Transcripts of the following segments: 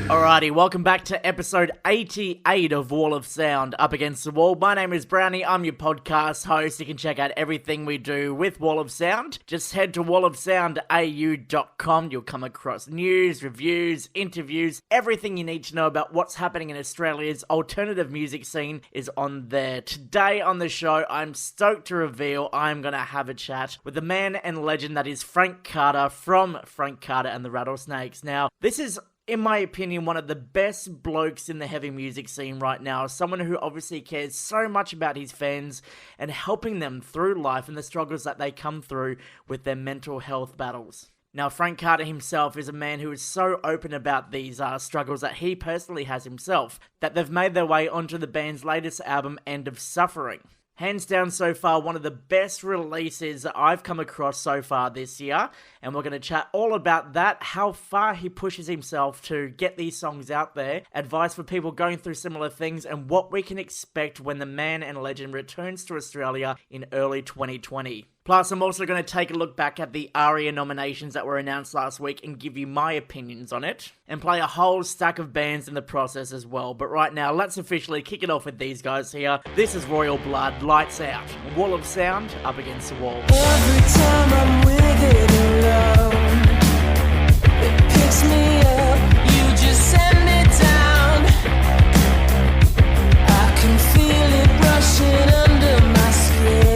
Alrighty, welcome back to episode 88 of Wall of Sound, Up Against the Wall. My name is Browny, I'm your podcast host. You can check out everything we do with Wall of Sound. Just head to wallofsoundau.com. You'll come across news, reviews, interviews, everything you need to know about what's happening in Australia's alternative music scene is on there. Today on the show, I'm stoked to reveal I'm going to have a chat with the man and legend that is Frank Carter from Frank Carter and the Rattlesnakes. Now, this is, in my opinion, one of the best blokes in the heavy music scene right now. Someone who obviously cares so much about his fans and helping them through life and the struggles that they come through with their mental health battles. Now, Frank Carter himself is a man who is so open about these struggles that he personally has himself, that they've made their way onto the band's latest album, End of Suffering. Hands down so far, one of the best releases that I've come across so far this year. And we're going to chat all about that, how far he pushes himself to get these songs out there, advice for people going through similar things, and what we can expect when the man and legend returns to Australia in early 2020. Plus, I'm also going to take a look back at the ARIA nominations that were announced last week and give you my opinions on it, and play a whole stack of bands in the process as well. But right now, let's officially kick it off with these guys here. This is Royal Blood, Lights Out, Wall of Sound, Up Against the Wall. Every time I'm with it alone, it picks me up, you just send me down. I can feel it rushing under my skin.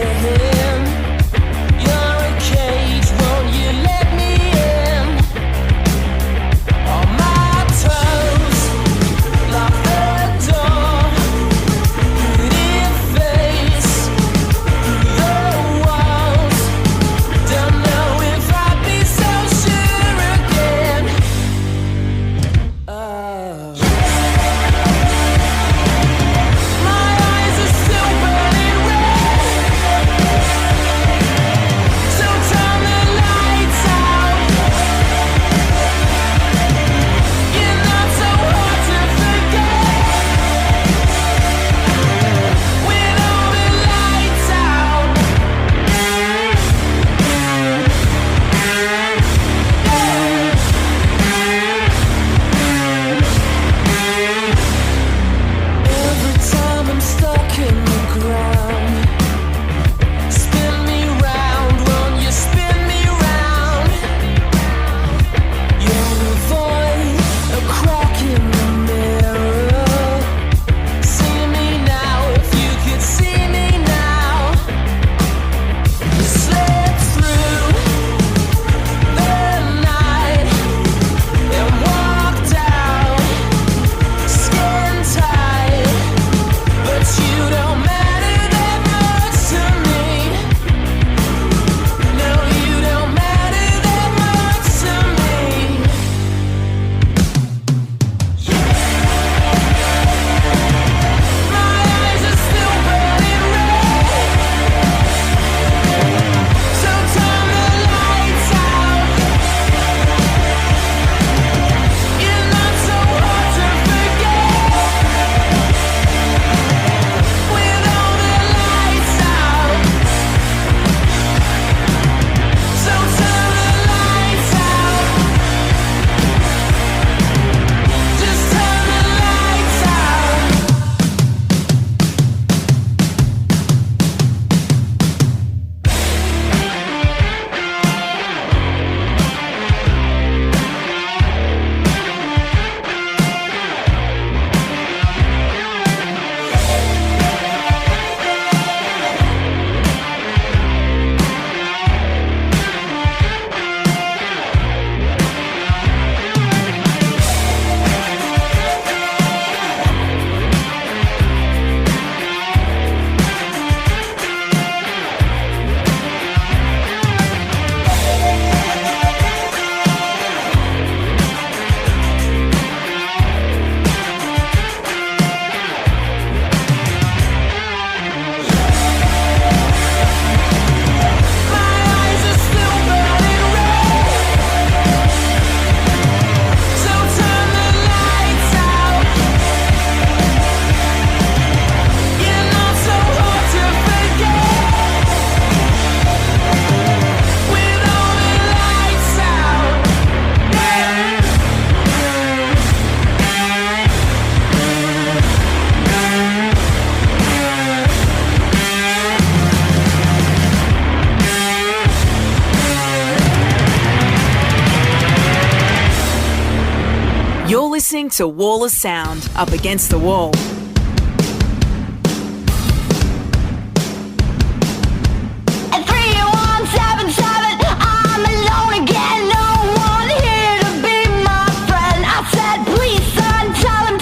listening to Wall of Sound, Up Against the Wall. 3177, I'm alone again, no one here to be my friend. I said, please son, tell him,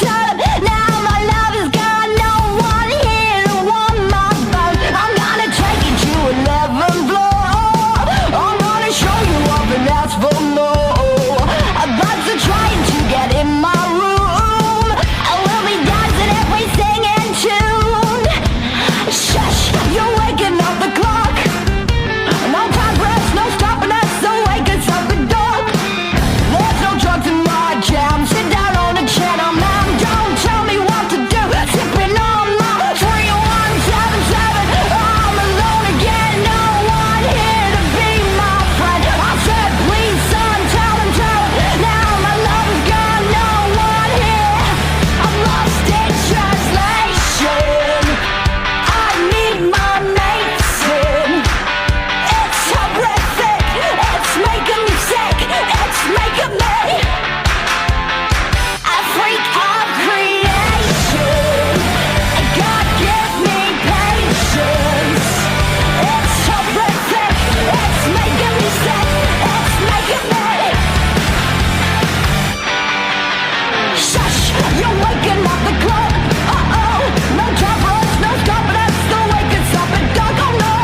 now my love is gone, no one here to want my phone. I'm gonna take you to 11th floor, I'm gonna show you up and ask for more. Bugs are trying to get in my room, I will be dancing if we sing in tune. Shush, you're waking up the clock. No time for us, no stopping us, so wake us up at dawn. There's no drugs in my jam, sit down on the channel, man, don't tell me what to do, sipping on my 3177, I'm alone again, no one here to be my friend. I said, please son, tell him, now my love is gone, no one here, I'm lost in translation, I need my mates in. It's horrific, it's making me sick, it's making me a freak of creation. God give me patience. It's horrific, it's making me sick, it's making me. Shush, you're waking up the clock. Uh-oh, no time for us, no stopping us, so wake us up at dark. Oh no,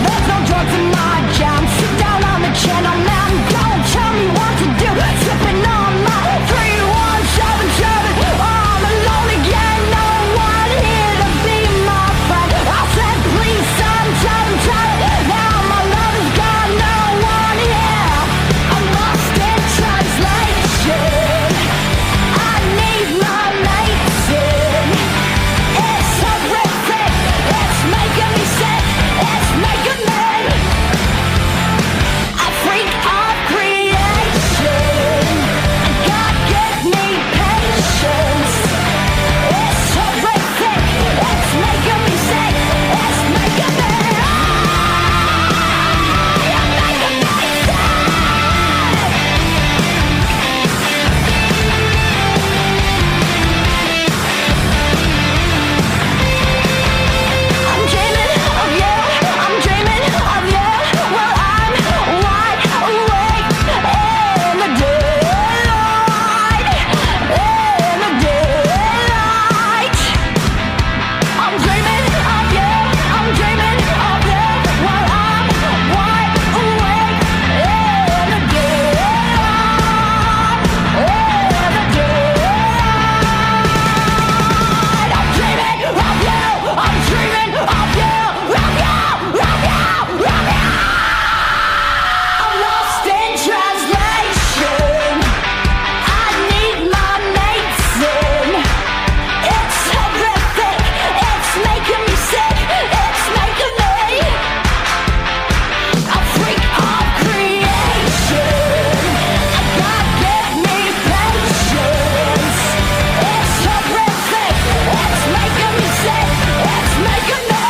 there's no drugs in my jam, sit down on the channel, man, don't tell me what to do, sipping on my 3177, I'm alone again, no one here to be my friend. I said, please son, tell him, now my love is gone, no one here, I'm lost in translation, I need my mates in. It's horrific, it's making me sick, it's making me a freak of creation. God give me patience. It's horrific, it's making me sick, it's making me. You're making me sick. I'm dreaming of you, I'm dreaming of you. Well, I'm wide awake in the daylight, in the daylight. I'm dreaming of you, I'm dreaming of you. Well, I'm wide awake in the daylight, in the daylight. I'm dreaming of you, I'm dreaming of you, of you, of you, of you. I'm lost in translation, I need my mates in. It's horrific, it's making me sick, it's making me a freak of creation. God give me patience. It's horrific, it's making me sick, it's making me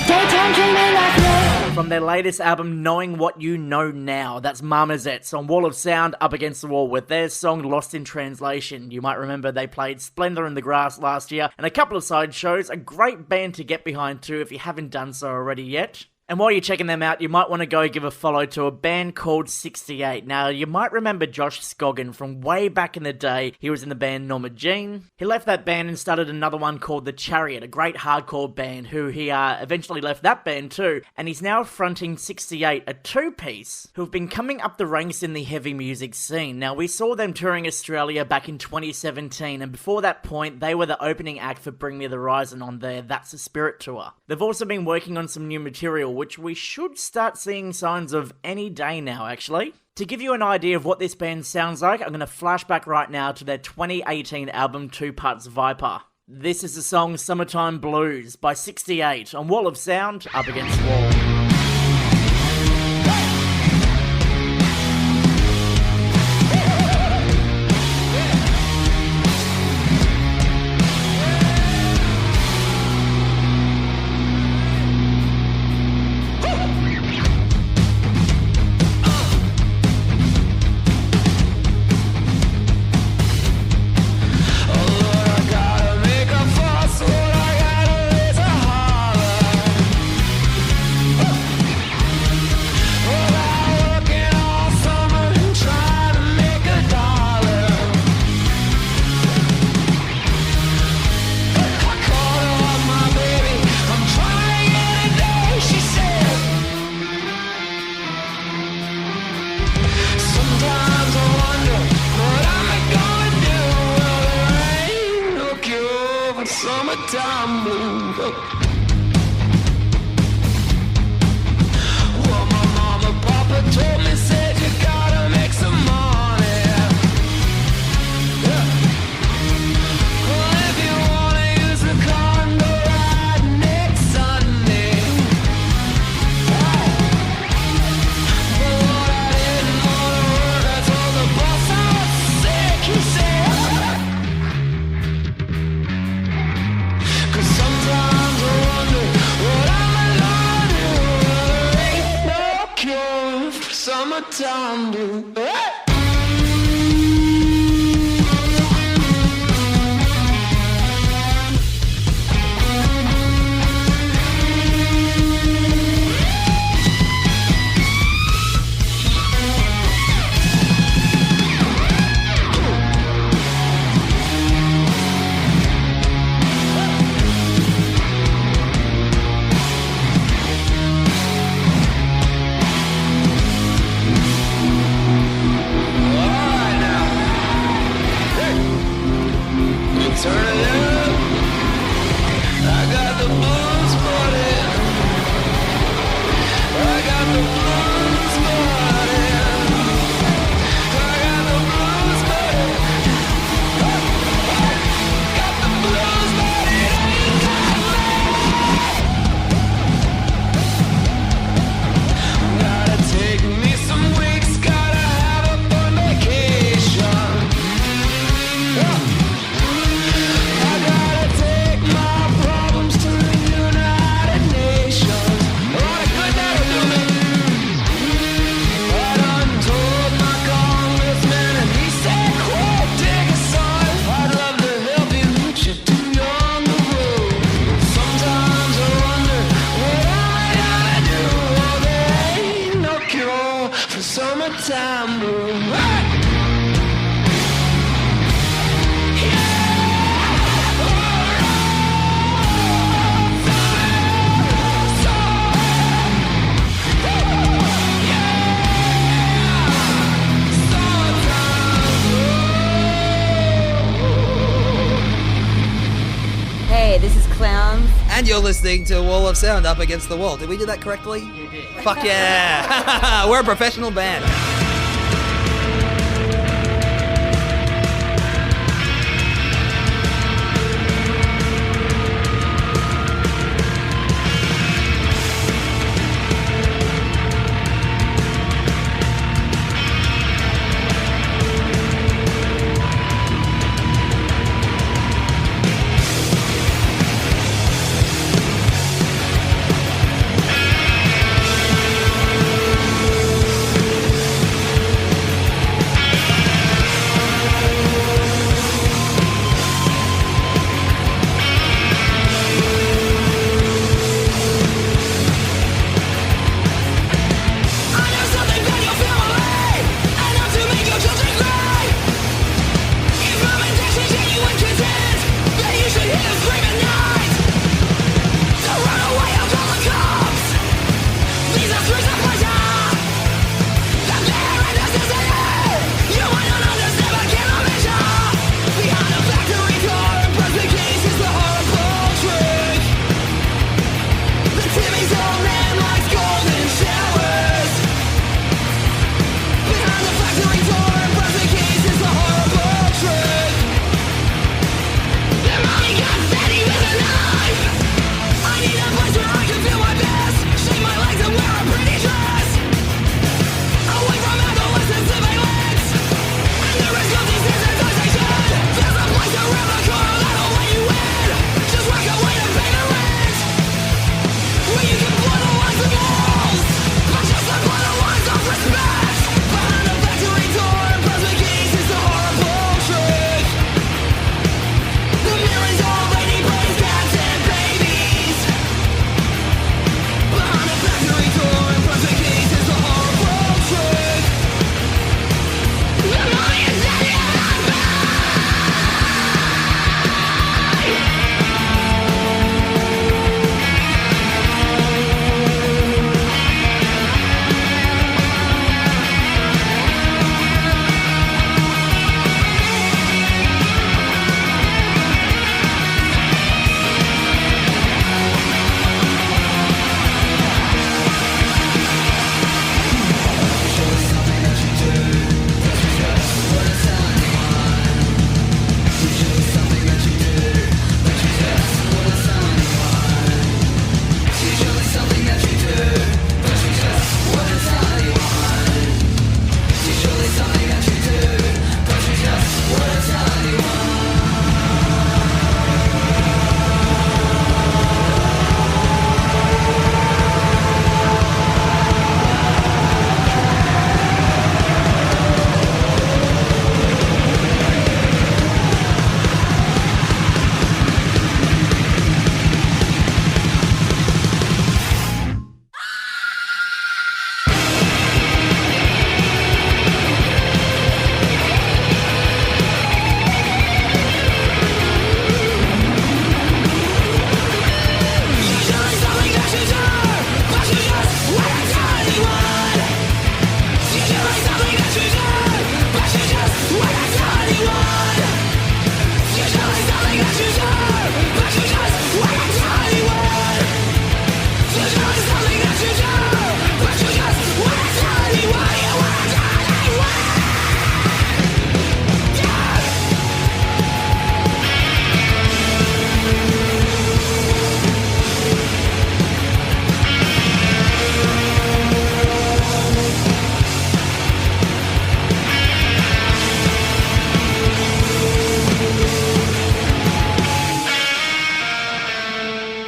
daytime dreaming of you. From their latest album, Knowing What You Know Now, that's Marmozets on Wall of Sound, Up Against the Wall, with their song Lost in Translation. You might remember they played Splendor in the Grass last year, and a couple of side shows, a great band to get behind too if you haven't done so already yet. And while you're checking them out, you might want to go give a follow to a band called 68. Now, you might remember Josh Scoggin from way back in the day. He was in the band Norma Jean. He left that band and started another one called The Chariot, a great hardcore band who he eventually left that band too. And he's now fronting 68, a two-piece, who've been coming up the ranks in the heavy music scene. Now, we saw them touring Australia back in 2017, and before that point, they were the opening act for Bring Me the Horizon on their That's the Spirit tour. They've also been working on some new material, which we should start seeing signs of any day now, actually. To give you an idea of what this band sounds like, I'm going to flash back right now to their 2018 album Two Parts Viper. This is the song Summertime Blues by 68 on Wall of Sound, Up Against the Wall. summertime blues. Well, my mama, papa told me, said you gotta make some money. Yeah. Well, if you wanna use the car and go ride next Sunday. But Lord, I didn't wanna work. I told the boss I was sick. He said, 'cause sometimes I wonder what I'm alone to. There ain't no cure for summertime blue. Hey! Alright now. Hey! Turn it up. I got the blues, buddy. I got the blues, buddy. I got the blues, buddy. Got the blues, buddy. Gotta take me some weeks. Gotta have a fun vacation. I gotta take my problems to the United Nations. What a good that'll do me. I done told my congressman and he said, quote, dig a son. I'd love to help you, but you're too young to grow. Sometimes I wonder what am I gonna do. Oh, there ain't no cure for summertime blue. Hey! Hey, this is Clowns. And you're listening to Wall of Sound Up Against the Wall. Did we do that correctly? You did. Fuck yeah! We're a professional band.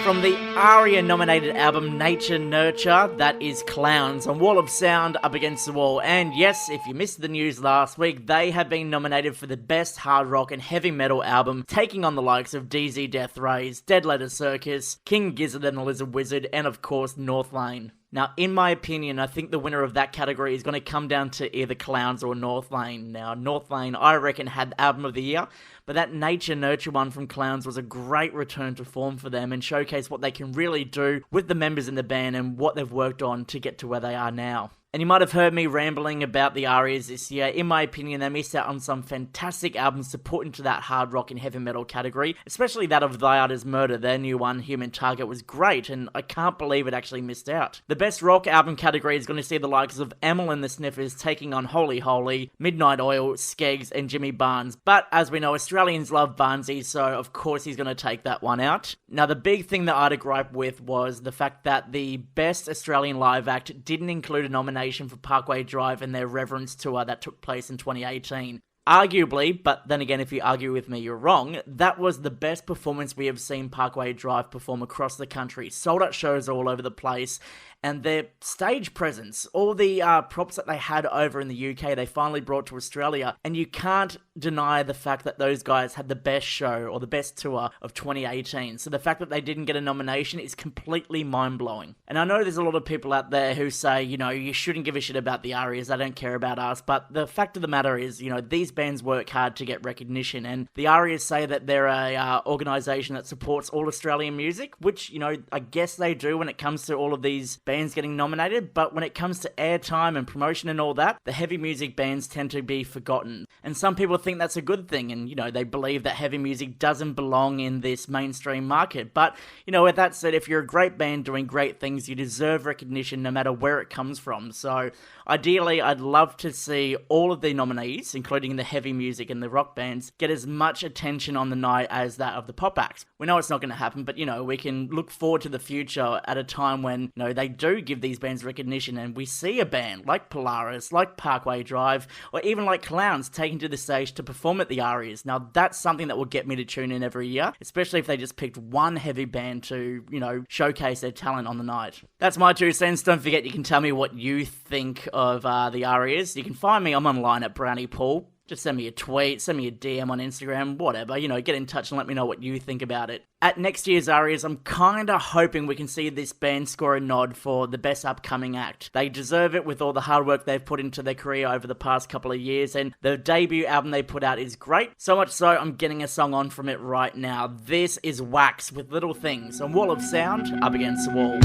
From the ARIA-nominated album Nature Nurture, that is Clowns on Wall of Sound Up Against the Wall. And yes, if you missed the news last week, they have been nominated for the Best Hard Rock and Heavy Metal Album, taking on the likes of DZ Death Rays, Dead Letter Circus, King Gizzard and the Lizard Wizard, and of course North Lane. Now, in my opinion, I think the winner of that category is going to come down to either Clowns or North Lane. Now, North Lane, I reckon, had Album of the Year, but that Nature Nurture one from Clowns was a great return to form for them and showcased what they can really do with the members in the band and what they've worked on to get to where they are now. And you might have heard me rambling about the ARIAs this year. In my opinion, they missed out on some fantastic albums to put into that hard rock and heavy metal category, especially that of Thy Art Is Murder. Their new one, Human Target, was great, and I can't believe it actually missed out. The best rock album category is going to see the likes of Emil and the Sniffers taking on Holy Holy, Midnight Oil, Skeggs, and Jimmy Barnes. But as we know, Australians love Barnesy, so of course he's going to take that one out. Now, the big thing that I had a gripe with was the fact that the Best Australian Live Act didn't include a nomination for Parkway Drive and their Reverence tour that took place in 2018. Arguably, but then again, if you argue with me, you're wrong, that was the best performance we have seen Parkway Drive perform across the country. Sold out shows all over the place, and their stage presence, all the props that they had over in the UK, they finally brought to Australia, and you can't deny the fact that those guys had the best show, or the best tour of 2018, so the fact that they didn't get a nomination is completely mind-blowing. And I know there's a lot of people out there who say, you know, you shouldn't give a shit about the ARIAs, they don't care about us, but the fact of the matter is, you know, these bands work hard to get recognition, and the ARIAs say that they're a organisation that supports all Australian music, which, you know, I guess they do when it comes to all of these bands getting nominated, but when it comes to airtime and promotion and all that, the heavy music bands tend to be forgotten. And some people think that's a good thing, and, you know, they believe that heavy music doesn't belong in this mainstream market. But, you know, with that said, if you're a great band doing great things, you deserve recognition no matter where it comes from. So, ideally, I'd love to see all of the nominees, including the heavy music and the rock bands, get as much attention on the night as that of the pop acts. We know it's not going to happen, but, you know, we can look forward to the future at a time when, you know, they do give these bands recognition, and we see a band like Polaris, like Parkway Drive, or even like Clowns taken to the stage to perform at the ARIAs. Now, that's something that will get me to tune in every year, especially if they just picked one heavy band to, you know, showcase their talent on the night. That's my 2 cents. Don't forget, you can tell me what you think of the ARIAs. You can find me, I'm online at Browny Paul. Just send me a tweet, send me a DM on Instagram, whatever, you know, get in touch and let me know what you think about it. At next year's ARIAs, I'm kinda hoping we can see this band score a nod for the best upcoming act. They deserve it with all the hard work they've put into their career over the past couple of years, and the debut album they put out is great. So much so, I'm getting a song on from it right now. This is Wax with Little Things on Wall of Sound, Up Against the Wall.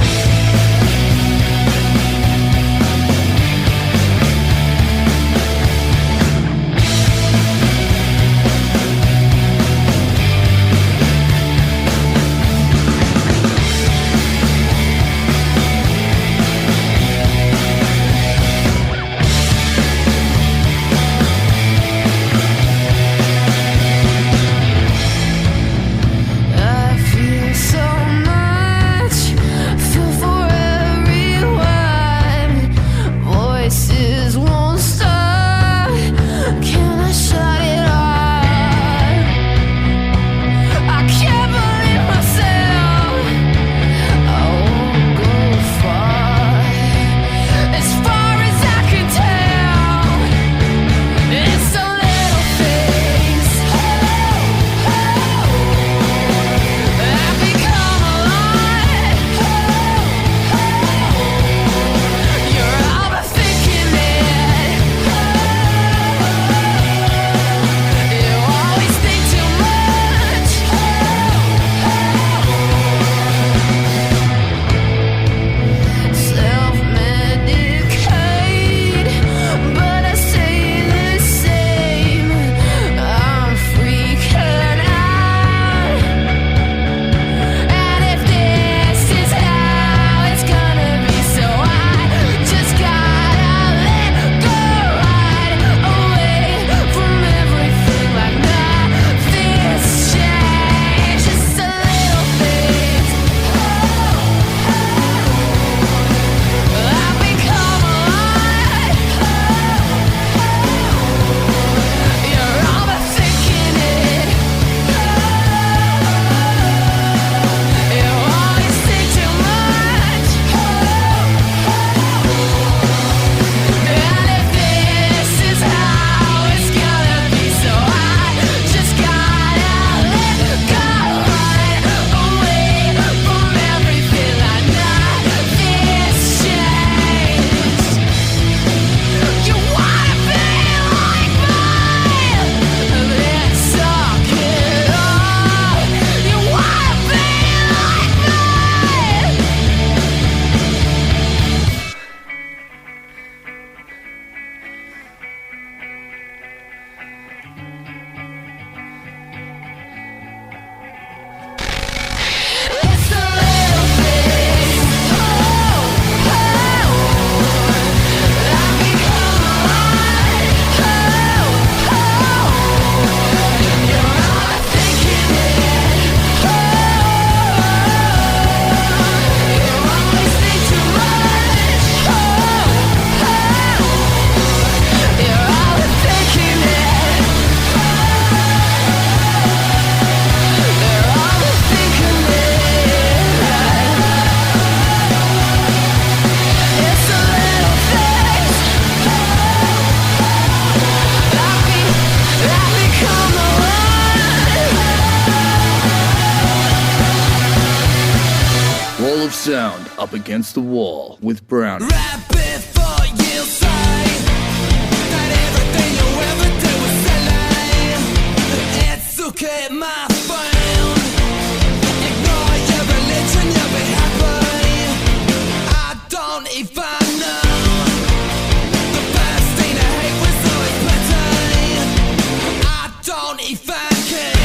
I feel so much, feel for Sound Up Against the Wall with Browny. Right before you say that everything you ever do is silly, it's okay, my friend. Ignore your religion, you'll be happy. I don't even know. The first thing I hate was always pity. I don't even care.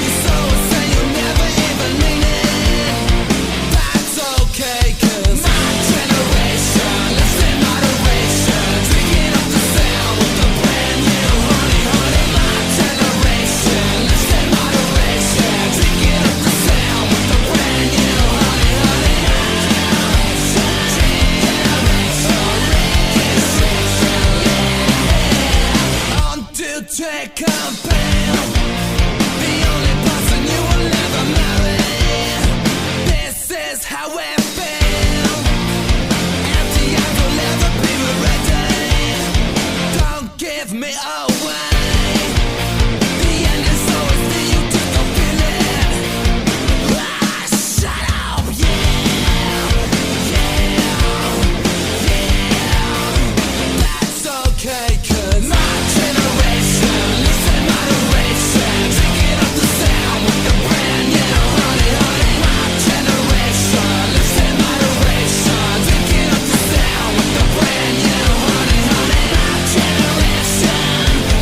You so say you never even mean it. That's okay, 'cause my generation lives in moderation, drinking up the sound with the brand new honey, honey. My generation lives in moderation, drinking up the sound with the brand new honey, honey. On to take campaign, the only person you will ever marry. This is how it feels. Empty eyes will never be ready. Don't give me away. The end is always near, you just don't feel it. Ah, shut up, that's okay, 'cause my generation lives in moderation, drinking up the sound with the brand new honey, honey. My generation lives in moderation, drinking up the sound with the brand new honey, honey. My generation, yeah.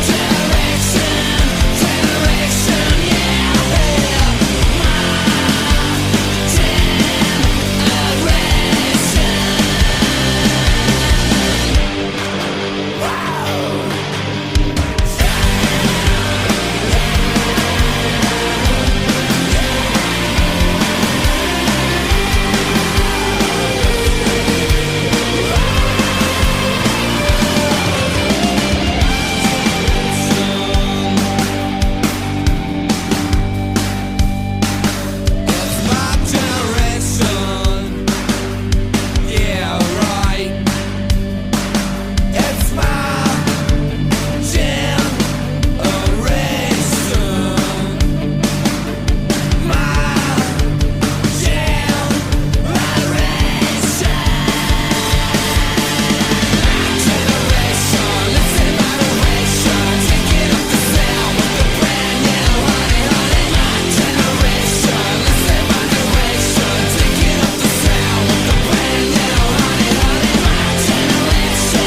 It's my generation, yeah, right. It's my generation, lives in moderation, drinking up the sound with the brand new honey, honey. My generation lives in moderation, drinking up the sound with the brand new honey, honey. My generation,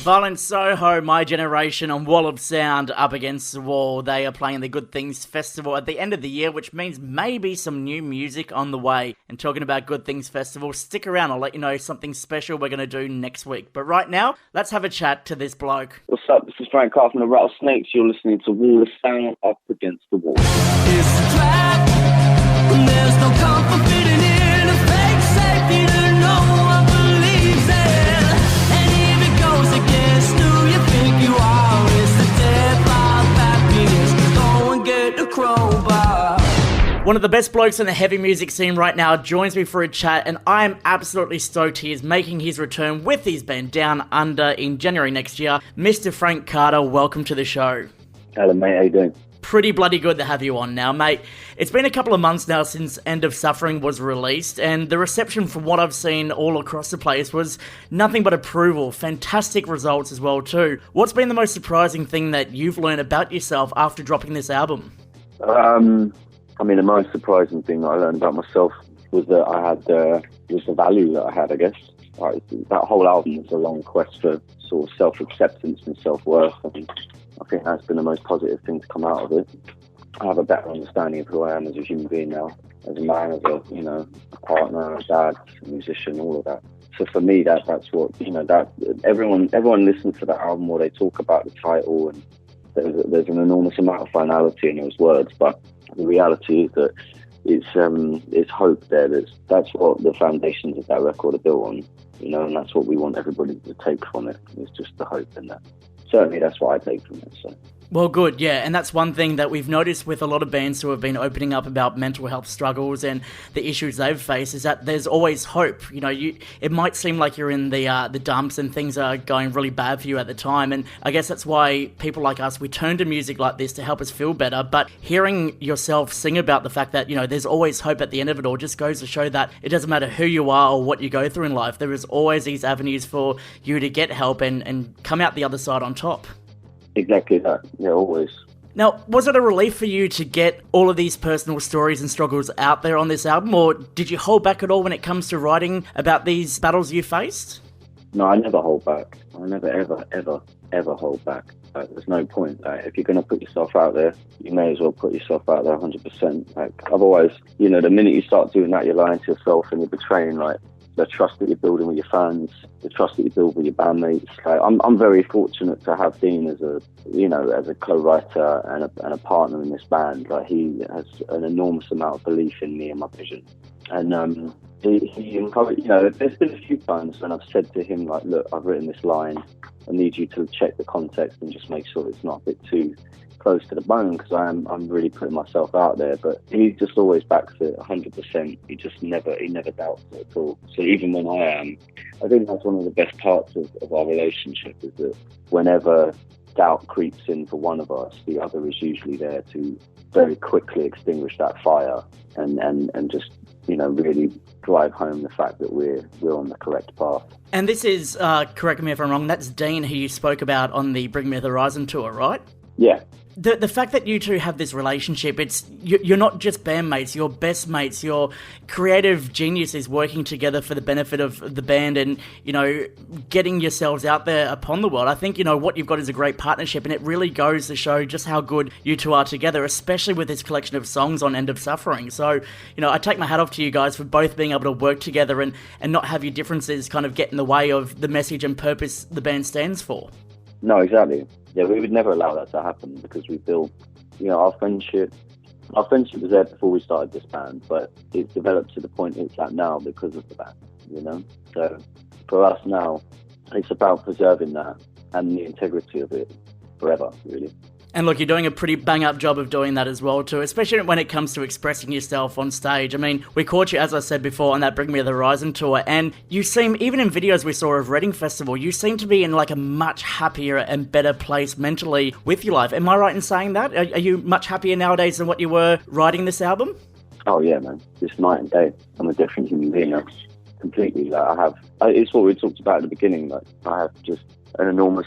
Violent Soho, My Generation on Wall of Sound Up Against the Wall. They are playing the Good Things Festival at the end of the year, which means maybe some new music on the way. And talking about Good Things Festival, stick around, I'll let you know something special we're going to do next week. But right now, let's have a chat to this bloke. What's up? This is Frank Carr from the Rattlesnakes. You're listening to Wall of Sound Up Against the Wall. it's a trap. There's no comfort fitting in a fake safety that no one believes in. And if it goes against who you think you are, it's the death of happiness. Go and get the crowbar. One of the best blokes in the heavy music scene right now joins me for a chat, and I am absolutely stoked he is making his return with his band Down Under in January next year. Mr. Frank Carter, welcome to the show. Hello, mate. How you doing? Pretty bloody good to have you on now, mate. It's been a couple of months now since End of Suffering was released, and the reception from what I've seen all across the place was nothing but approval. Fantastic results as well, too. What's been the most surprising thing that you've learned about yourself after dropping this album? The most surprising thing that I learned about myself was that I had, was the value that I had, I guess. Like, that whole album was a long quest for sort of self-acceptance and self-worth. And I think that's been the most positive thing to come out of it. I have a better understanding of who I am as a human being now, as a man, as a partner, a dad, a musician, all of that. So for me, that's what that everyone listens to that album or they talk about the title, and there's an enormous amount of finality in those words. But the reality is that it's hope there. That's what the foundations of that record are built on, and that's what we want everybody to take from it. It's just the hope in that. Certainly, that's what I take from it. So. Well, good, yeah, and that's one thing that we've noticed with a lot of bands who have been opening up about mental health struggles and the issues they've faced is that there's always hope. You know, it might seem like you're in the dumps and things are going really bad for you at the time, and I guess that's why people like us, we turn to music like this to help us feel better, but hearing yourself sing about the fact that, you know, there's always hope at the end of it all just goes to show that it doesn't matter who you are or what you go through in life, there is always these avenues for you to get help and come out the other side on top. Exactly that. Yeah, always. Now, was it a relief for you to get all of these personal stories and struggles out there on this album, or did you hold back at all when it comes to writing about these battles you faced? No, I never hold back. I never, ever hold back. Like, there's no point. Like, if you're going to put yourself out there, you may as well put yourself out there 100%. Like, otherwise, you know, the minute you start doing that, you're lying to yourself and you're betraying, like, the trust that you're building with your fans, the trust that you build with your bandmates. Like, I'm very fortunate to have Dean as a co-writer and a partner in this band. Like, he has an enormous amount of belief in me and my vision. And he encouraged, you know, there's been a few times when I've said to him, like, look, I've written this line, I need you to check the context and just make sure it's not a bit too close to the bone, because I'm really putting myself out there. But he just always backs it 100%. He never doubts it at all. So even when I think that's one of the best parts of our relationship, is that whenever doubt creeps in for one of us, the other is usually there to very quickly extinguish that fire and just, you know, really drive home the fact that we're on the correct path. And this is, correct me if I'm wrong, that's Dean who you spoke about on the Bring Me the Horizon tour, right? Yeah. The fact that you two have this relationship, you're not just bandmates, you're best mates, you're creative geniuses working together for the benefit of the band and, you know, getting yourselves out there upon the world. I think, you know, what you've got is a great partnership, and it really goes to show just how good you two are together, especially with this collection of songs on End of Suffering. So, you know, I take my hat off to you guys for both being able to work together and not have your differences kind of get in the way of the message and purpose the band stands for. No, exactly. Yeah, we would never allow that to happen, because we built, you know, our friendship was there before we started this band, but it's developed to the point it's at now because of the band, you know? So for us now, it's about preserving that and the integrity of it forever, really. And look, you're doing a pretty bang-up job of doing that as well, too, especially when it comes to expressing yourself on stage. I mean, we caught you, as I said before, on that Bring Me the Horizon tour, and you seem, even in videos we saw of Reading Festival, you seem to be in, like, a much happier and better place mentally with your life. Am I right in saying that? Are you much happier nowadays than what you were writing this album? Oh, yeah, man. It's night and day. I'm a different human being now. Completely. Like, it's what we talked about at the beginning. Like, I have just an enormous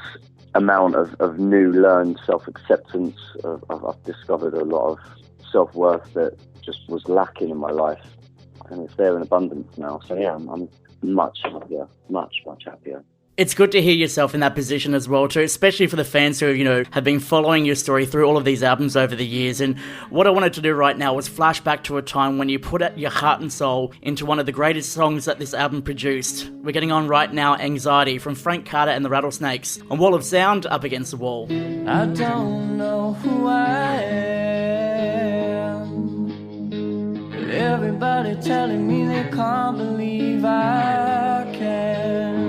amount of new learned self-acceptance. I've discovered a lot of self-worth that just was lacking in my life, and it's there in abundance now. So yeah, I'm much happier, much happier. It's good to hear yourself in that position as well too, especially for the fans who, you know, have been following your story through all of these albums over the years. And what I wanted to do right now was flash back to a time when you put out your heart and soul into one of the greatest songs that this album produced. We're getting on right now, Anxiety, from Frank Carter and the Rattlesnakes, on Wall of Sound, Up Against the Wall. I don't know who I am, but everybody telling me they can't believe I can.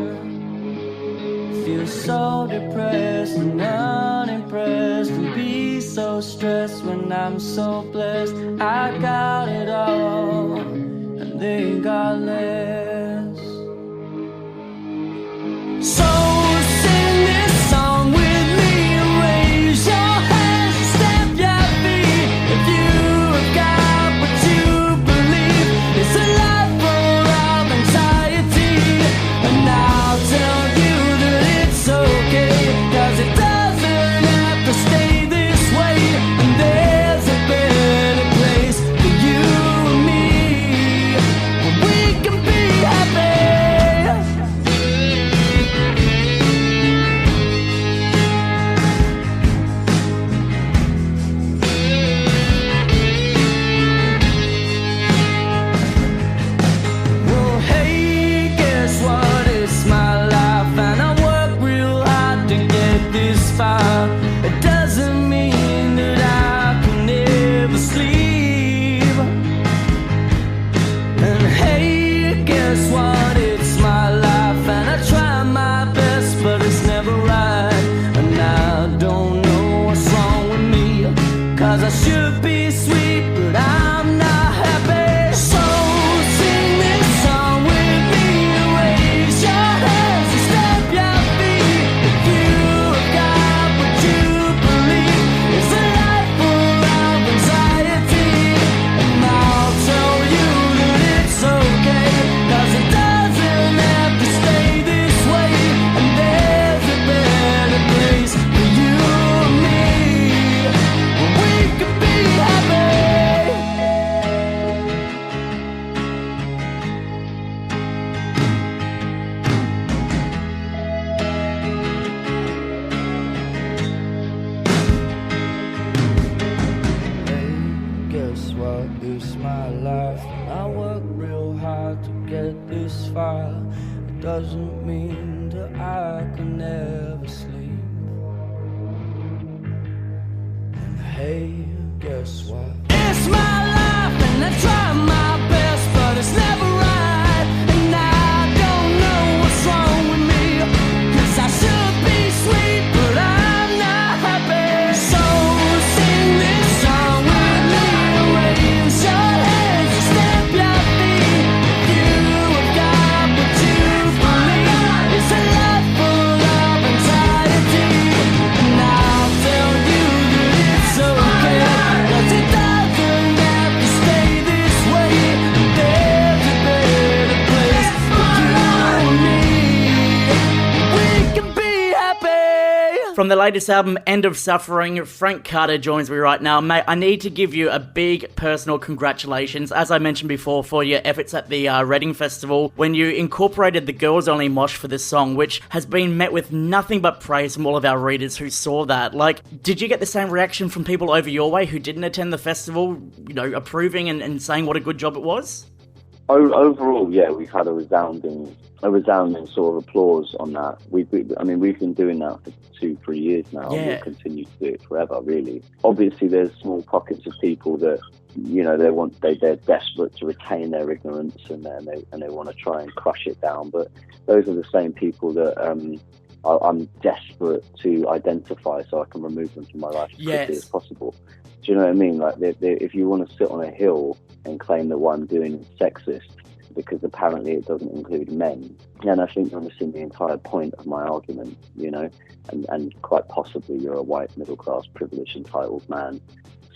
Feel so depressed and unimpressed, and be so stressed when I'm so blessed. I got it all and they got less. So sing this song with me and raise your hands and stamp your feet if you have got what you believe. It's a life full of anxiety, and I'll tell you that it's okay, 'cause it doesn't have to stay this way, and there's a better place for you and me, where we can be happy. what is my life? And I work real hard to get this far. It doesn't mean that I can never sleep. And hey, guess what? It's my life and I try my best, but it's never right. And I don't know what's wrong with me, 'cause I should be sweet, but I'm not happy. So sing this song with me, raise your hands and stamp your feet. If you have got what you believe, it's a life full of anxiety. And I'll tell you that it's okay, 'cause it doesn't have to stay this way. There's a better place for you and me. We can be happy. From the latest album, End of Suffering, Frank Carter joins me right now. Mate, I need to give you a big personal congratulations, as I mentioned before, for your efforts at the Reading Festival, when you incorporated the Girls Only mosh for this song, which has been met with nothing but praise from all of our readers who saw that. Like, did you get the same reaction from people over your way who didn't attend the festival, you know, approving and saying what a good job it was? Overall, yeah, we've had a resounding sort of applause on that. We've been doing that for 2-3 years now. Yeah. And we'll continue to do it forever, really. Obviously, there's small pockets of people that, you know, they're desperate to retain their ignorance and they want to try and crush it down. But those are the same people that I'm desperate to identify so I can remove them from my life as quickly as possible. Do you know what I mean? Like, if you want to sit on a hill and claim that what I'm doing is sexist because apparently it doesn't include men, then I think you're missing the entire point of my argument, you know? And quite possibly you're a white, middle-class, privileged, entitled man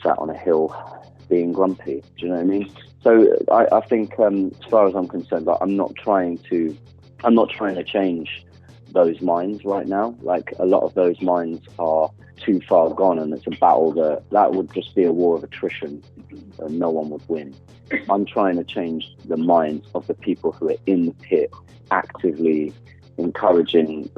sat on a hill being grumpy. Do you know what I mean? So I think, as far as I'm concerned, like, I'm not trying to change those minds right now. Like, a lot of those minds are too far gone, and it's a battle that would just be a war of attrition and no one would win. I'm trying to change the minds of the people who are in the pit, actively encouraging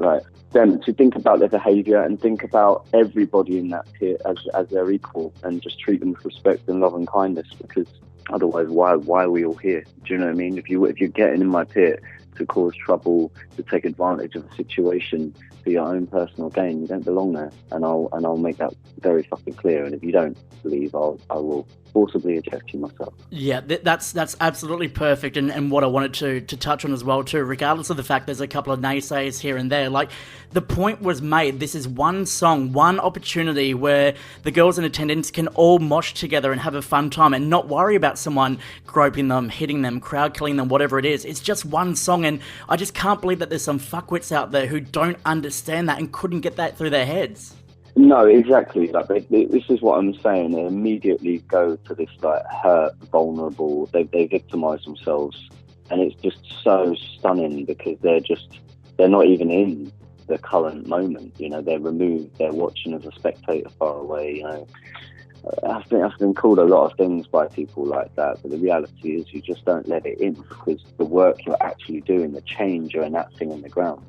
them to think about their behaviour and think about everybody in that pit as their equal, and just treat them with respect and love and kindness, because otherwise why are we all here? Do you know what I mean? If you're getting in my pit to cause trouble, to take advantage of a situation for your own personal gain, you don't belong there. And I'll make that very fucking clear. And if you don't believe, I will forcibly eject you myself. Yeah, that's absolutely perfect, and what I wanted to touch on as well too, regardless of the fact there's a couple of naysayers here and there. Like, the point was made, this is one song, one opportunity where the girls in attendance can all mosh together and have a fun time and not worry about someone groping them, hitting them, crowd killing them, whatever it is. It's just one song, and I just can't believe that there's some fuckwits out there who don't understand that and couldn't get that through their heads. No, exactly. Like, this is what I'm saying. They immediately go to this, like, hurt, vulnerable. They victimise themselves, and it's just so stunning because they're not even in the current moment. You know, they're removed. They're watching as a spectator far away. You know, I've been called a lot of things by people like that, but the reality is you just don't let it in, because the work you're actually doing, the change you're enacting on the ground,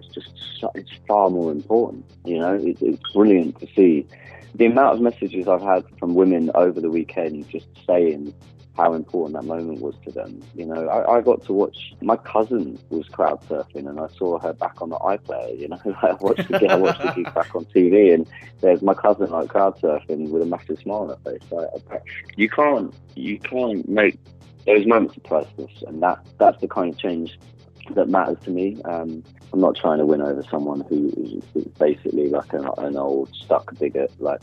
it's far more important. You know, it's brilliant to see the amount of messages I've had from women over the weekend just saying how important that moment was to them. You know, I got to watch, my cousin was crowd surfing and I saw her back on the iPlayer, you know. I watched the gig back on TV, and there's my cousin like crowd surfing with a massive smile on her face. Like, you can't make those moments priceless, and that's the kind of change that matters to me. I'm not trying to win over someone who is basically like an old stuck bigot. Like,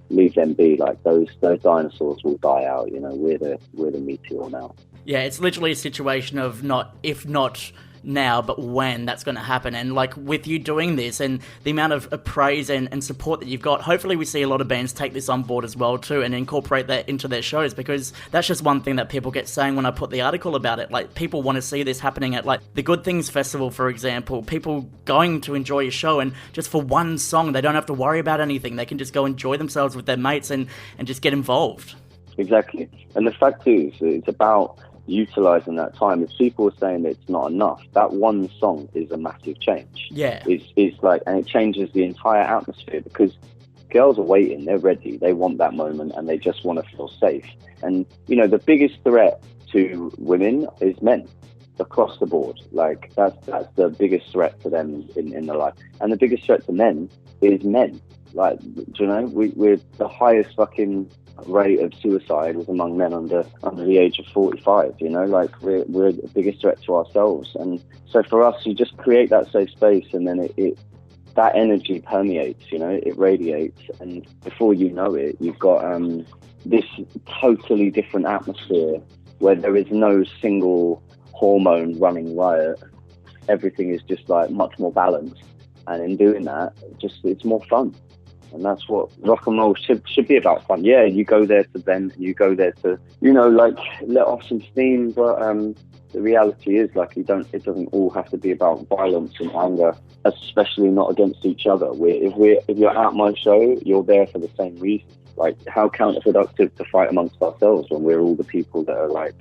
leave them be. Like, those dinosaurs will die out. You know, we're the meteor now. Yeah, it's literally a situation of not if not now, but when that's going to happen. And like, with you doing this and the amount of praise and support that you've got, hopefully we see a lot of bands take this on board as well too and incorporate that into their shows, because that's just one thing that people get saying when I put the article about it. Like, people want to see this happening at like the Good Things Festival, for example. People going to enjoy a show, and just for one song they don't have to worry about anything. They can just go enjoy themselves with their mates and just get involved. Exactly. And the fact is, it's about utilising that time. If people are saying that it's not enough, that one song is a massive change. Yeah. It's like, and it changes the entire atmosphere, because girls are waiting, they're ready, they want that moment, and they just want to feel safe. And, you know, the biggest threat to women is men across the board. Like, that's the biggest threat to them in their life. And the biggest threat to men is men. Like, do you know, we're the highest fucking rate of suicide was among men under the age of 45, you know, like we're the biggest threat to ourselves. And so for us, you just create that safe space, and then it that energy permeates, you know, it radiates, and before you know it, you've got this totally different atmosphere where there is no single hormone running riot. Everything is just like much more balanced, and in doing that, it's more fun. And that's what rock and roll should be about, fun. Yeah, you go there to vent, you go there to, you know, like let off some steam, but the reality is, like, it doesn't all have to be about violence and anger, especially not against each other. If you're at my show, you're there for the same reason. Like, how counterproductive to fight amongst ourselves when we're all the people that are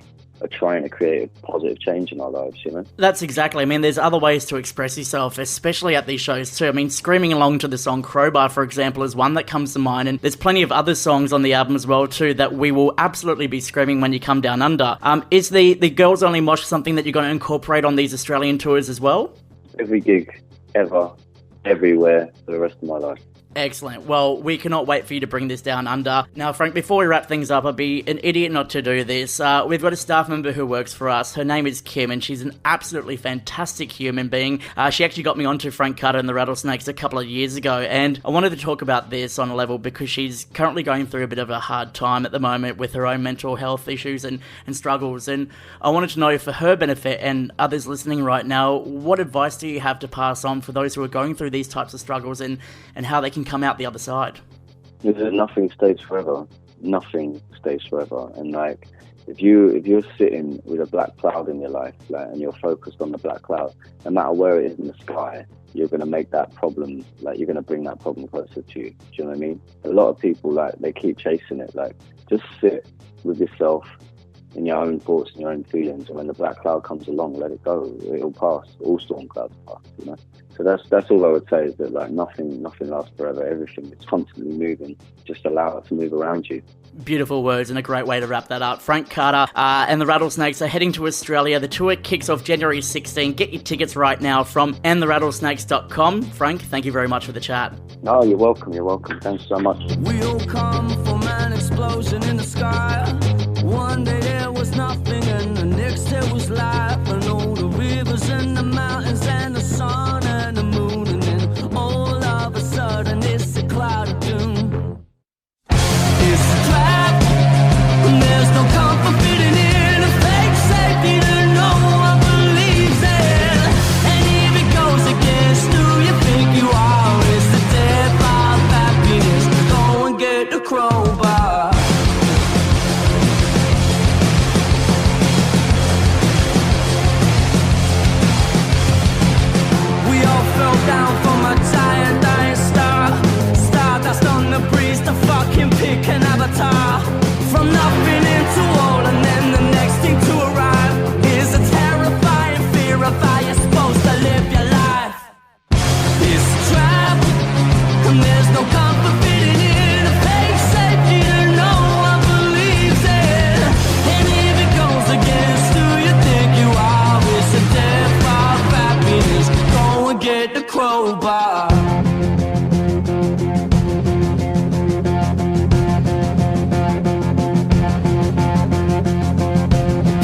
trying to create a positive change in our lives, you know? That's exactly. I mean, there's other ways to express yourself, especially at these shows too. I mean, screaming along to the song Crowbar, for example, is one that comes to mind, and there's plenty of other songs on the album as well too that we will absolutely be screaming when you come down under. Is the Girls Only Mosh something that you're going to incorporate on these Australian tours as well? Every gig, ever, everywhere, for the rest of my life. Excellent. Well, we cannot wait for you to bring this down under. Now, Frank, before we wrap things up, I'd be an idiot not to do this. We've got a staff member who works for us. Her name is Kim, and she's an absolutely fantastic human being. She actually got me onto Frank Carter and the Rattlesnakes a couple of years ago, and I wanted to talk about this on a level because she's currently going through a bit of a hard time at the moment with her own mental health issues and struggles, and I wanted to know, for her benefit and others listening right now, what advice do you have to pass on for those who are going through these types of struggles and how they can come out the other side? Nothing stays forever. Nothing stays forever. And like, if you're sitting with a black cloud in your life, like, and you're focused on the black cloud, no matter where it is in the sky, you're going to make that problem, like, you're going to bring that problem closer to you. Do you know what I mean? A lot of people, like, they keep chasing it. Like, just sit with yourself in your own thoughts and your own feelings, and when the black cloud comes along, let it go. It'll pass. All storm clouds pass, you know? So that's all I would say, is that, like, nothing lasts forever. Everything is constantly moving. Just allow it to move around you. Beautiful words, and a great way to wrap that up. Frank Carter and the Rattlesnakes are heading to Australia. The tour kicks off January 16. Get your tickets right now from andtherattlesnakes.com. Frank, thank you very much for the chat. No, you're welcome. You're welcome. Thanks so much. We all come from an explosion in the sky. One day there was nothing, and the next there was life. And all the rivers and the mountains and the sun and the moon, and then all of a sudden it's a cloud of doom. It's a trap, and there's no comfort fitting in a fake safety that no one believes in. And if it goes against who you think you are, it's the death of happiness. Go and get the crowbar. We all fell down from a giant dying star. Stardust on the breeze to fucking pick an avatar. From nothing into all, and then the next thing to arrive is a terrifying fear of how you're supposed to live your life. It's a trap, and there's no comfort fitting in a fake safety that no one believes in. And if it goes against who you think you are, it's a death of happiness. Go and get the crowbar.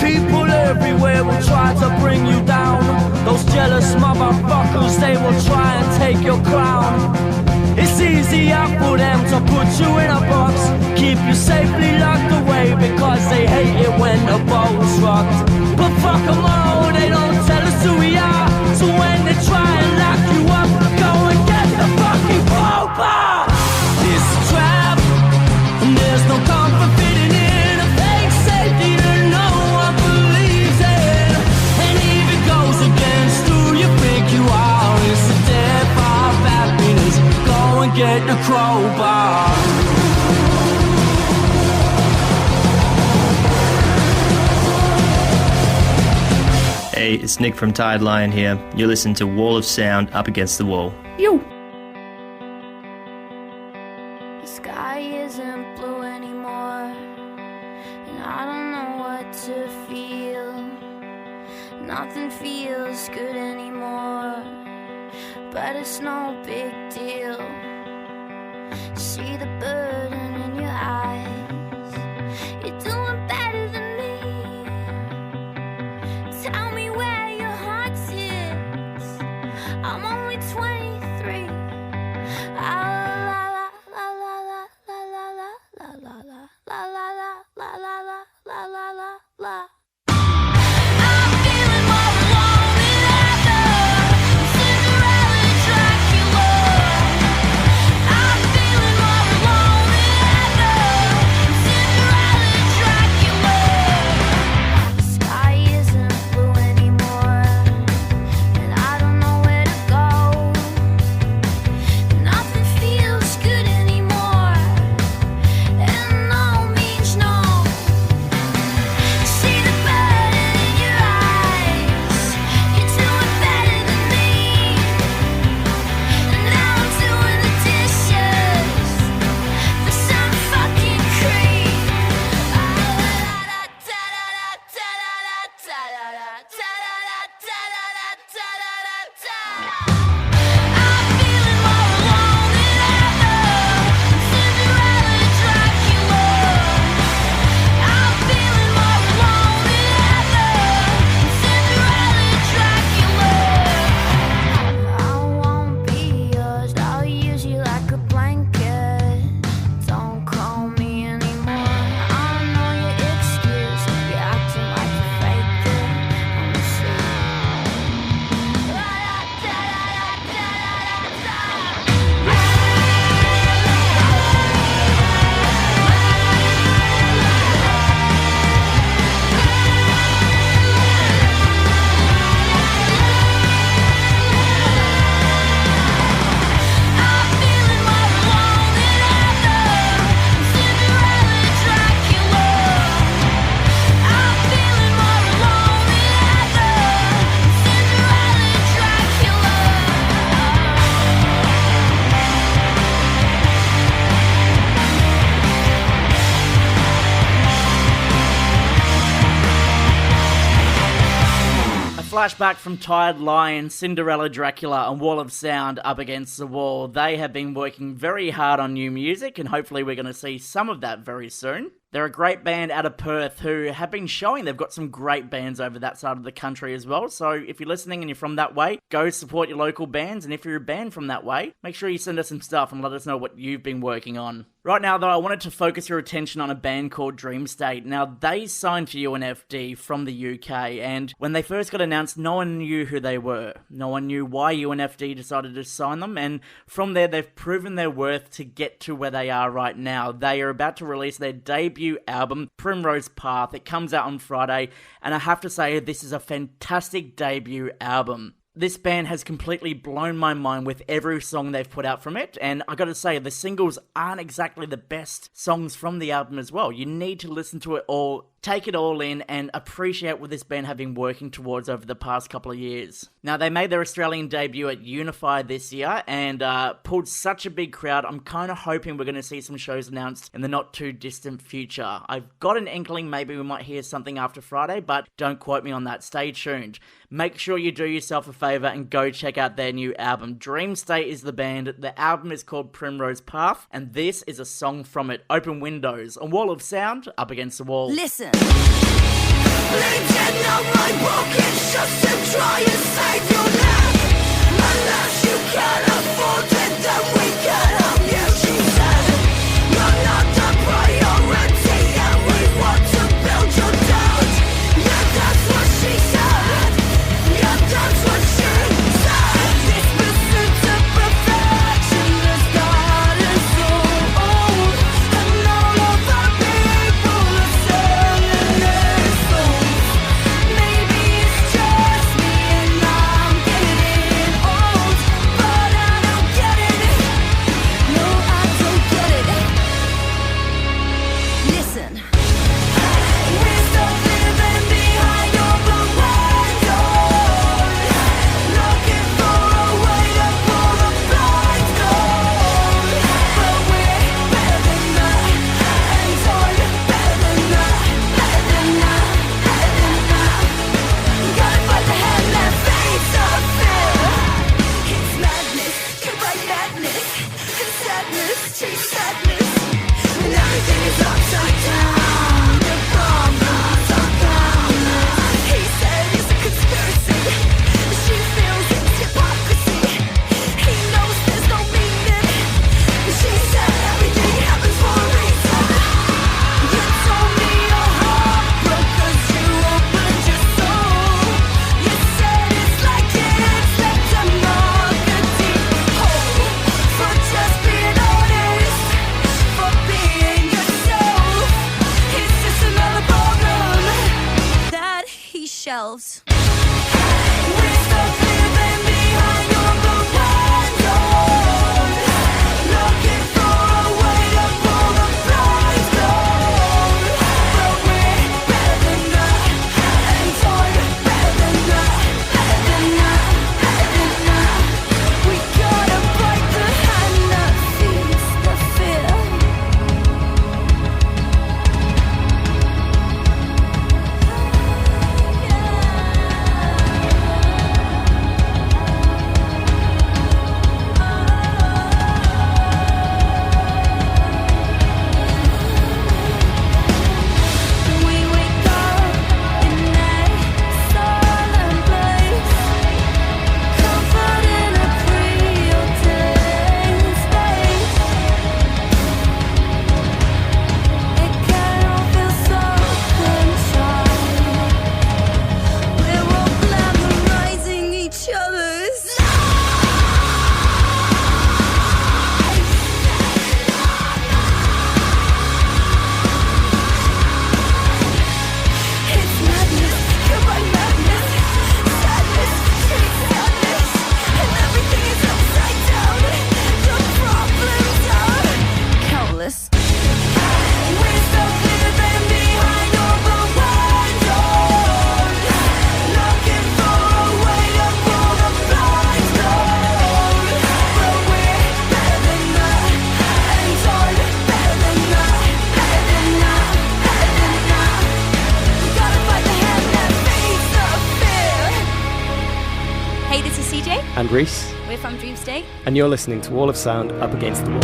People everywhere will try to bring you down. Those jealous motherfuckers, they will try and take your crown. It's easier for them to put you in a box, keep you safely locked away, because they hate it when the boat's rocked. But fuck them all, they don't tell us who we are. So when they try and lock you up, go and get the fucking crowbar. It's a trap, and there's no comfort fitting in a fake safety that no one believes in. And if it goes against who you think you are, it's the death of happiness. Go and get the crowbar. Hey, it's Nick from Tired Lion here. You're listening to Wall of Sound, Up Against the Wall. You. Nothing feels good anymore, but it's no big deal. See the burden in your eyes. You're doing better than me. Tell me where your heart sits. I'm only 23. La la la la la la la la la la la la la la la la la la la. I'm feeling more alone than ever. Cinderella, Dracula. I'm feeling more alone than ever. Cinderella, Dracula. The sky isn't blue anymore, and I don't know where to go. Nothing feels good anymore, and no means no. See the burden in your eyes. You're doing better than me. And now I'm doing the dishes for some fucking creep. I'm feeling more alone than ever. Cinderella, Dracula. I'm feeling more alone than ever. Cinderella, Dracula. I won't be yours. I'll use you like a blanket. Don't call me anymore. I know your excuse. You're acting like you faked it. I'm asleep. I'm feeling more alone than ever. Cinderella, Dracula. I'm feeling more alone than ever. Cinderella, Dracula. A flashback from Tired Lion, Cinderella, Dracula, and Wall of Sound Up Against the Wall. They have been working very hard on new music, and hopefully we're going to see some of that very soon. They're a great band out of Perth who have been showing they've got some great bands over that side of the country as well. So if you're listening and you're from that way, go support your local bands. And if you're a band from that way, make sure you send us some stuff and let us know what you've been working on. Right now, though, I wanted to focus your attention on a band called Dream State. Now, they signed to UNFD from the UK, and when they first got announced, no one knew who they were. No one knew why UNFD decided to sign them, and from there, they've proven their worth to get to where they are right now. They are about to release their debut album, Primrose Path. It comes out on Friday, and I have to say, this is a fantastic debut album. This band has completely blown my mind with every song they've put out from it, and I gotta say, the singles aren't exactly the best songs from the album as well. You need to listen to it all, take it all in, and appreciate what this band have been working towards over the past couple of years. Now, they made their Australian debut at Unify this year, and pulled such a big crowd. I'm kind of hoping we're going to see some shows announced in the not too distant future. I've got an inkling maybe we might hear something after Friday, but don't quote me on that. Stay tuned. Make sure you do yourself a favour and go check out their new album. Dream State is the band. The album is called Primrose Path, and this is a song from it. Open Windows, a Wall of Sound, Up Against the Wall. Listen. Bleeding out my pockets just to try and save your life. Unless you can afford it, then we can help you, she said. You're not the priority, and we want to build your doubt. Yeah, that's what she said. Yeah, that's what she said. This pursuit of perfection has got us so old, and all of our people are selling their souls. Maybe it's just me and I'm getting old, but I don't get it. shelves. And Reese. We're from Dream State. And you're listening to Wall of Sound Up Against the Wall.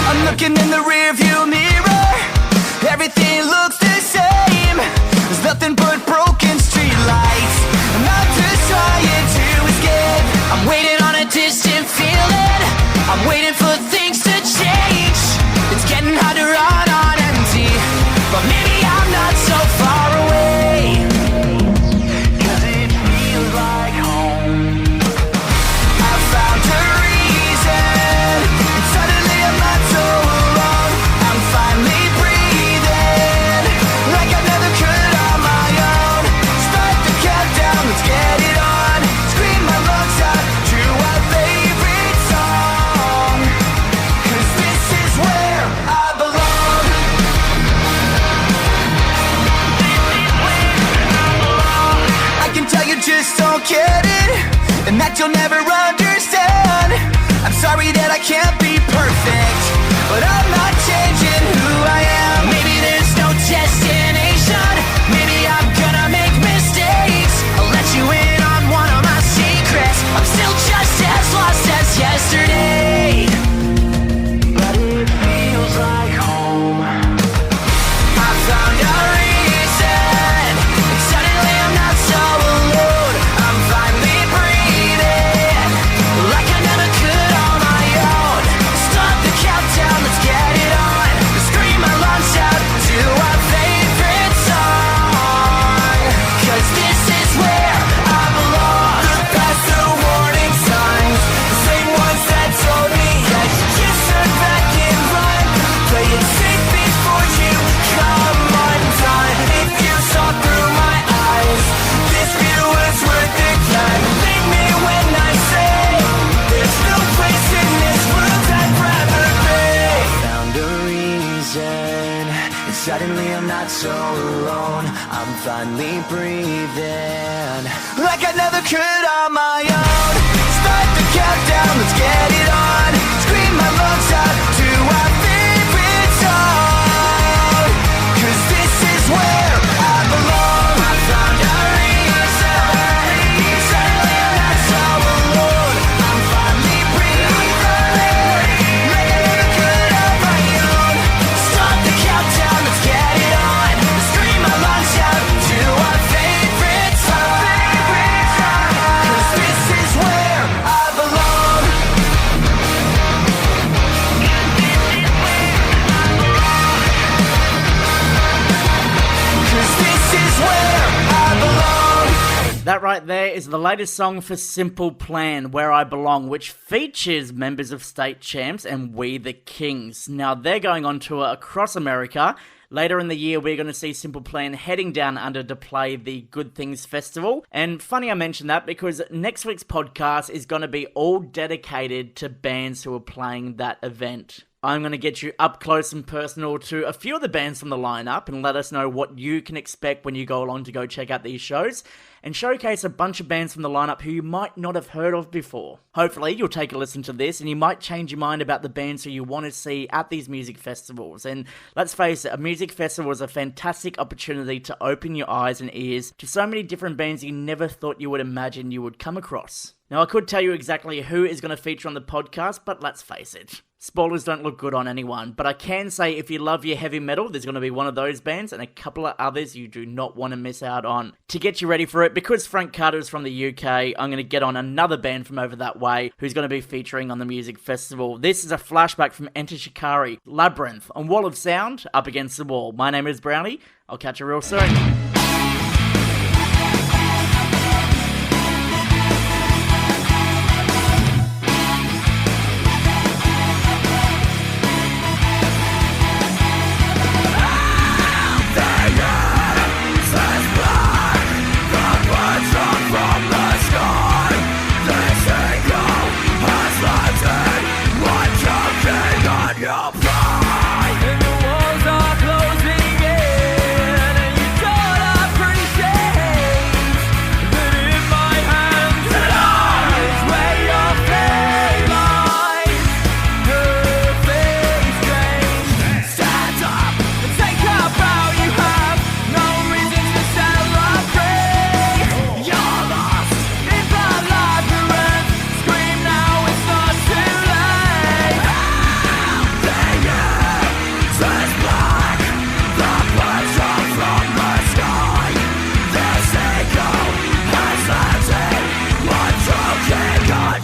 I'm looking in the rearview mirror. Everything looks the same. There's nothing but broken streetlights. I'm not just trying to escape. I'm waiting on a distant feeling. I'm waiting for things to change. It's getting hard to run on empty, but maybe I'm not so far away. 'Cause it feels like home. I found a reason, and suddenly I'm not so alone. I'm finally breathing like I never could on my own. Start the countdown, let's get it on. Scream my lungs out to our favorite song. 'Cause this is where I belong. I can tell you just don't get it, and that you'll never understand. I'm sorry that I can't be perfect, but I'm not changing who I am. Maybe there's no destination. Maybe I'm gonna make mistakes. I'll let you in on one of my secrets. I'm still just as lost as yesterday, but it feels like home. I found a reason, and suddenly I'm not so alone. I'm finally breathing like I never could on my own. Start the countdown, let's get it on. Scream my lungs out to our favorite song. 'Cause this is where I belong. Look past the warning signs, the same ones that told me I should just turn back and run. Play it safe before you come undone. If you saw through my eyes, this view was worth the climb. Believe me when I say there's no place in this world I'd rather be. Found a reason, and suddenly I'm not so alone. I'm finally breathing like I never could on my own. Start the countdown, let's get it on. Scream my lungs out to our favorite song. 'Cause this is where I belong. I found a reason, suddenly I'm not so alone. I'm finally breathing like I never could on my own. Start the countdown, let's get it on. Scream my lungs out to our favorite song. 'Cause this is there is the latest song for Simple Plan, Where I Belong, which features members of State Champs and We the Kings. Now, they're going on tour across America. Later in the year, we're going to see Simple Plan heading down under to play the Good Things Festival. And funny I mentioned that because next week's podcast is going to be all dedicated to bands who are playing that event. I'm going to get you up close and personal to a few of the bands from the lineup and let us know what you can expect when you go along to go check out these shows and showcase a bunch of bands from the lineup who you might not have heard of before. Hopefully, you'll take a listen to this and you might change your mind about the bands who you want to see at these music festivals. And let's face it, a music festival is a fantastic opportunity to open your eyes and ears to so many different bands you never thought you would imagine you would come across. Now, I could tell you exactly who is going to feature on the podcast, but let's face it, spoilers don't look good on anyone. But I can say if you love your heavy metal, there's going to be one of those bands and a couple of others you do not want to miss out on. To get you ready for it, because Frank Carter is from the UK, I'm going to get on another band from over that way who's going to be featuring on the music festival. This is a flashback from Enter Shikari, Labyrinth, on Wall of Sound, Up Against the Wall. My name is Browny. I'll catch you real soon.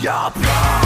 Your pride.